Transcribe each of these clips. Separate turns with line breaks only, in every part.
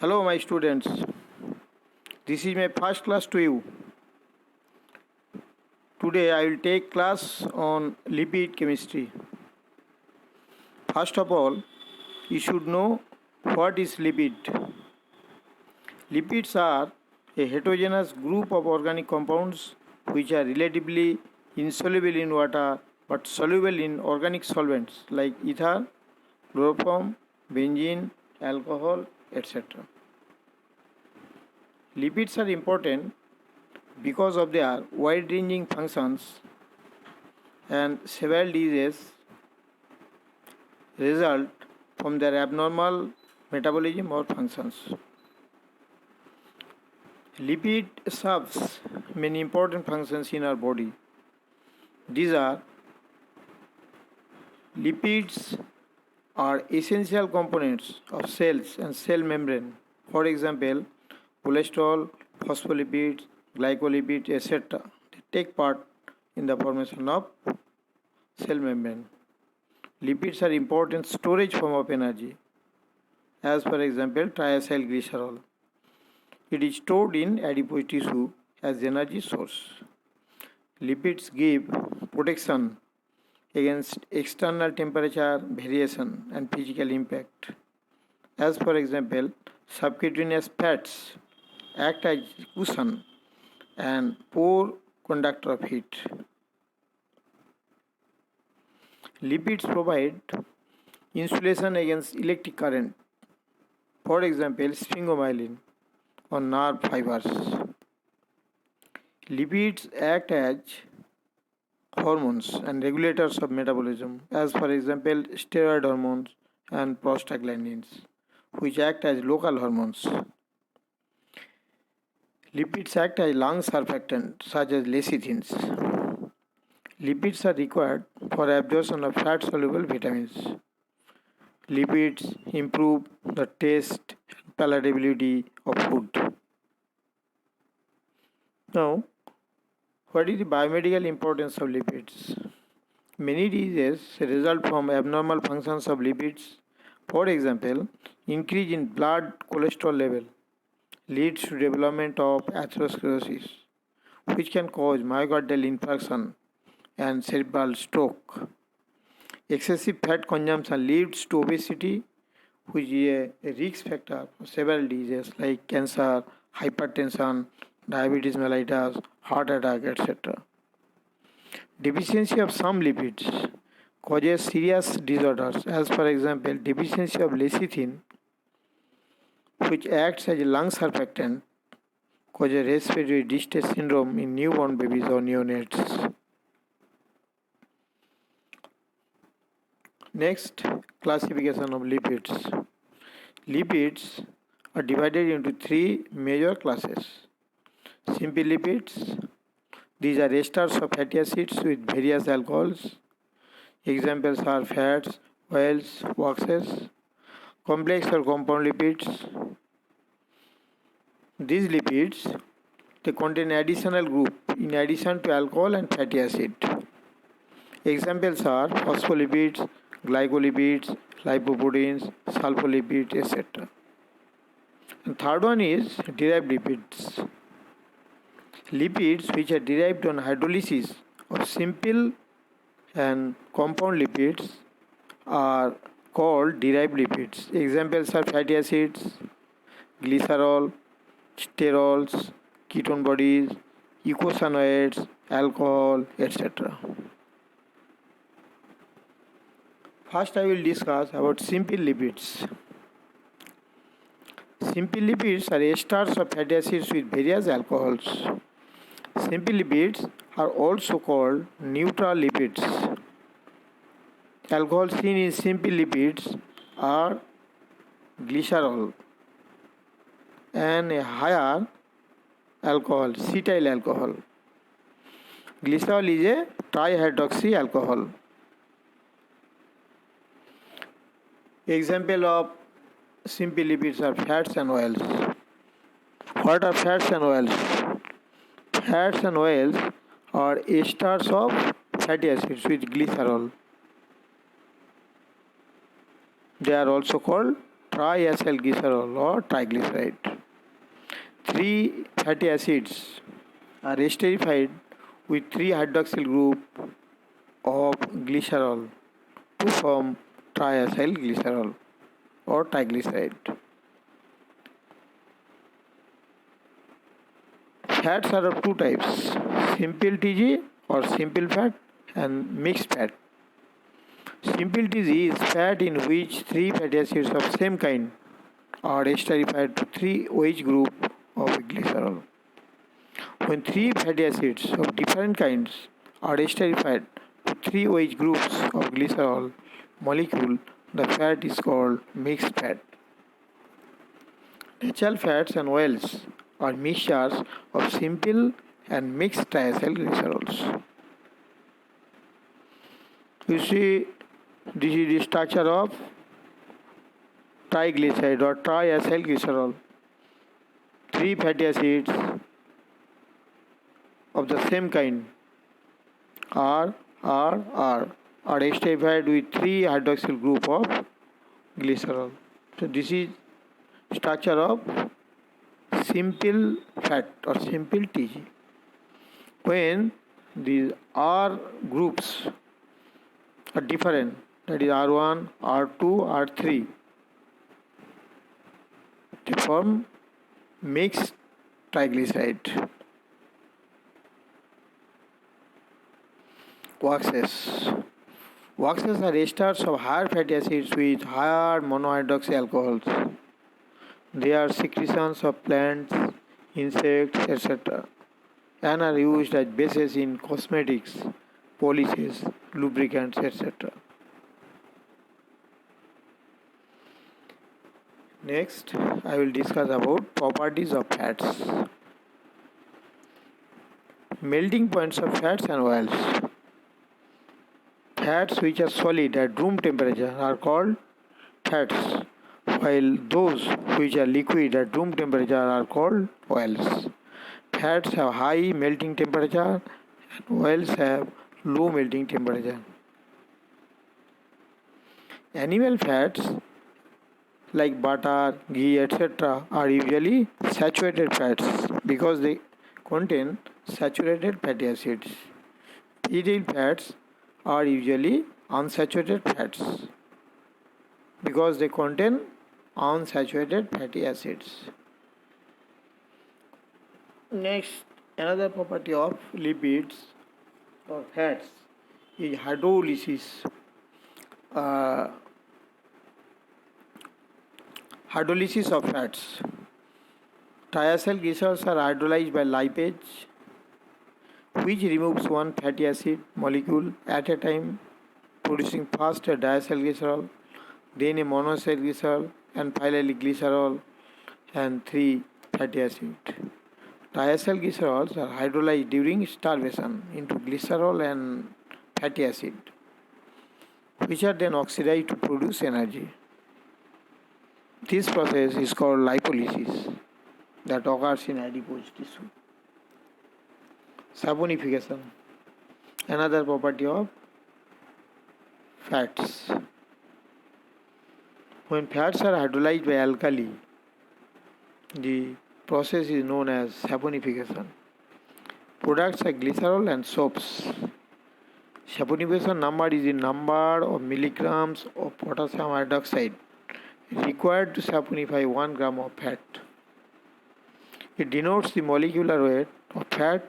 Hello, my students. This is my first class to you. Today, I will take class on lipid chemistry. First of all, you should know what is lipid. Lipids are a heterogeneous group of organic compounds which are relatively insoluble in water but soluble in organic solvents like ether, chloroform, benzene, alcohol, etc. Lipids are important because of their wide-ranging functions, and several diseases result from their abnormal metabolism or functions. Lipid serves many important functions in our body. These are lipids are essential components of cells and cell membrane. For example, cholesterol, phospholipids, glycolipids, etc. They take part in the formation of cell membrane. Lipids are important storage form of energy. As for example, triacylglycerol. It is stored in adipose tissue as energy source. Lipids give protection against external temperature variation and physical impact. As for example, subcutaneous fats act as cushion and poor conductor of heat. Lipids provide insulation against electric current. For example, sphingomyelin on nerve fibers. Lipids act as hormones and regulators of metabolism, as for example, steroid hormones and prostaglandins, which act as local hormones. Lipids act as lung surfactant, such as lecithins. Lipids are required for absorption of fat-soluble vitamins. Lipids improve the taste and palatability of food. Now, what is the biomedical importance of lipids? Many diseases result from abnormal functions of lipids. For example, increase in blood cholesterol level leads to development of atherosclerosis, which can cause myocardial infarction and cerebral stroke. Excessive fat consumption leads to obesity, which is a risk factor for several diseases like cancer, hypertension, diabetes mellitus, heart attack, etc. Deficiency of some lipids causes serious disorders, as for example, deficiency of lecithin, which acts as a lung surfactant, causes respiratory distress syndrome in newborn babies or neonates. Next, classification of lipids. Lipids are divided into three major classes. Simple lipids. These are esters of fatty acids with various alcohols. Examples are fats, oils, waxes. Complex or compound lipids. These lipids they contain additional group in addition to alcohol and fatty acid. Examples are phospholipids, glycolipids, lipoproteins, sulfolipids, etc. And third one is derived lipids. Lipids which are derived on hydrolysis of simple and compound lipids are called derived lipids. Examples are fatty acids, glycerol, sterols, ketone bodies, eicosanoids, alcohol, etc. First, I will discuss about simple lipids. Simple lipids are esters of fatty acids with various alcohols. Simple lipids are also called neutral lipids. Alcohols seen in simple lipids are glycerol and a higher alcohol, cetyl alcohol. Glycerol is a trihydroxy alcohol. Example of simple lipids are fats and oils. What are fats and oils? Fats and oils are esters of fatty acids with glycerol. They are also called triacylglycerol or triglyceride. Three fatty acids are esterified with 3-hydroxyl group of glycerol to form triacylglycerol or triglyceride. Fats are of two types: simple TG or simple fat and mixed fat. Simple TG is fat in which 3 fatty acids of same kind are esterified to 3-OH group of glycerol. When 3 fatty acids of different kinds are esterified to 3-OH groups of glycerol molecule, the fat is called mixed fat. Natural fats and oils are mixtures of simple and mixed triacylglycerols. You see, this is the structure of triglyceride or triacylglycerol. 3 fatty acids of the same kind are esterified with 3-hydroxyl group of glycerol. So this is structure of simple fat or simple TG. When these R groups are different, that is R1, R2, R3, they form mixed triglyceride. Waxes. Waxes are esters of higher fatty acids with higher monohydroxy alcohols. They are secretions of plants, insects, etc. and are used as bases in cosmetics, polishes, lubricants, etc. Next, I will discuss about properties of fats. Melting points of fats and oils. Fats which are solid at room temperature are called fats, while those which are liquid at room temperature are called oils. Fats have high melting temperature and oils have low melting temperature. Animal fats like butter, ghee, etc. are usually saturated fats because they contain saturated fatty acids. Vegetable fats are usually unsaturated fats because they contain unsaturated fatty acids. Next, another property of lipids or fats is hydrolysis. Hydrolysis of fats. Triacylglycerols are hydrolyzed by lipase, which removes one fatty acid molecule at a time, producing first a diacylglycerol, then a monoacylglycerol, and finally glycerol and 3 fatty acids. Diacylglycerols are hydrolyzed during starvation into glycerol and fatty acid, which are then oxidized to produce energy. This process is called lipolysis that occurs in adipose tissue. Saponification, another property of fats. When fats are hydrolyzed by alkali, the process is known as saponification. Products are glycerol and soaps. Saponification number is the number of milligrams of potassium hydroxide required to saponify 1 gram of fat. It denotes the molecular weight of fat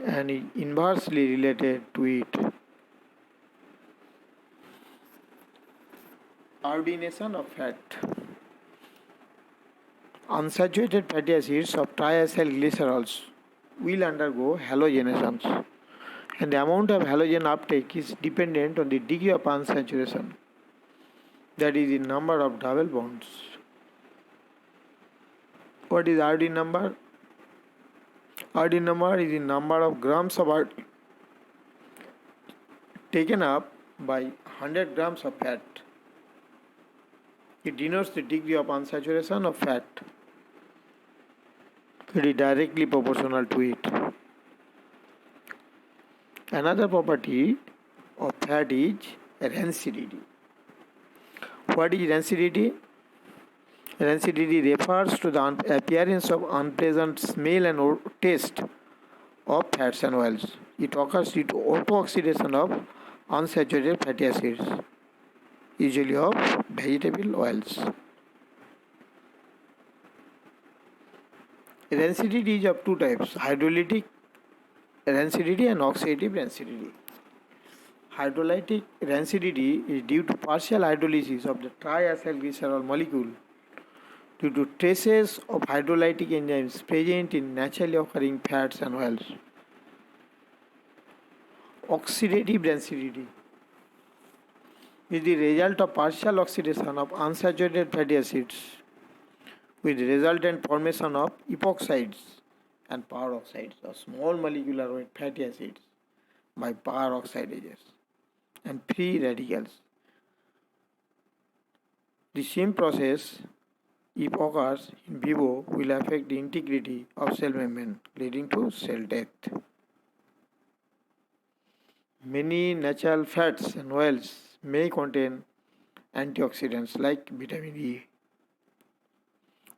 and is inversely related to it. Iodination of fat. Unsaturated fatty acids of triacylglycerols will undergo halogenations, and the amount of halogen uptake is dependent on the degree of unsaturation, that is the number of double bonds. What is iodine number? Iodine number is the number of grams of iodine taken up by 100 grams of fat. It denotes the degree of unsaturation of fat. It is directly proportional to it. Another property of fat is rancidity. What is rancidity? Rancidity refers to the appearance of unpleasant smell and taste of fats and oils. It occurs due to auto-oxidation of unsaturated fatty acids, usually of vegetable oils. Rancidity is of two types: hydrolytic rancidity and oxidative rancidity. Hydrolytic rancidity is due to partial hydrolysis of the triacylglycerol molecule due to traces of hydrolytic enzymes present in naturally occurring fats and oils. Oxidative rancidity is the result of partial oxidation of unsaturated fatty acids with resultant formation of epoxides and peroxides or small molecular weight fatty acids by peroxidases and free radicals. The same process, if occurs in vivo, will affect the integrity of cell membrane, leading to cell death. Many natural fats and oils may contain antioxidants like vitamin E,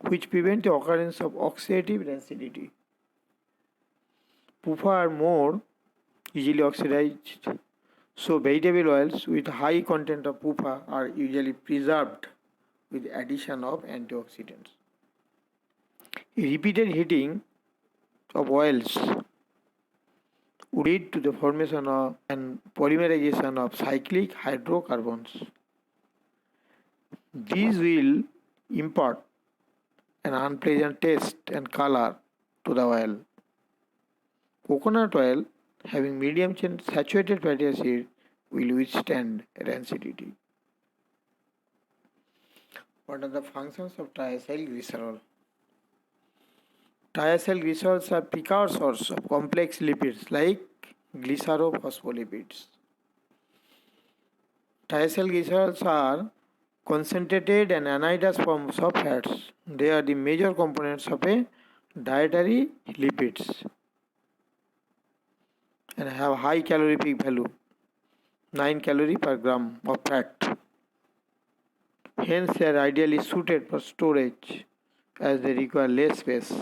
which prevent the occurrence of oxidative rancidity. PUFA are more easily oxidized, so vegetable oils with high content of PUFA are usually preserved with addition of antioxidants. Repeated heating of oils would lead to the formation of and polymerization of cyclic hydrocarbons. These will impart an unpleasant taste and color to the oil. Coconut oil having medium chain saturated fatty acid will withstand rancidity. What are the functions of triacylglycerol? Triacylglycerols are precursors of complex lipids like glycerophospholipids. Triacylglycerols are concentrated and anhydrous forms of fats. They are the major components of a dietary lipids and have high calorific value, 9 calories per gram of fat. Hence, they are ideally suited for storage as they require less space.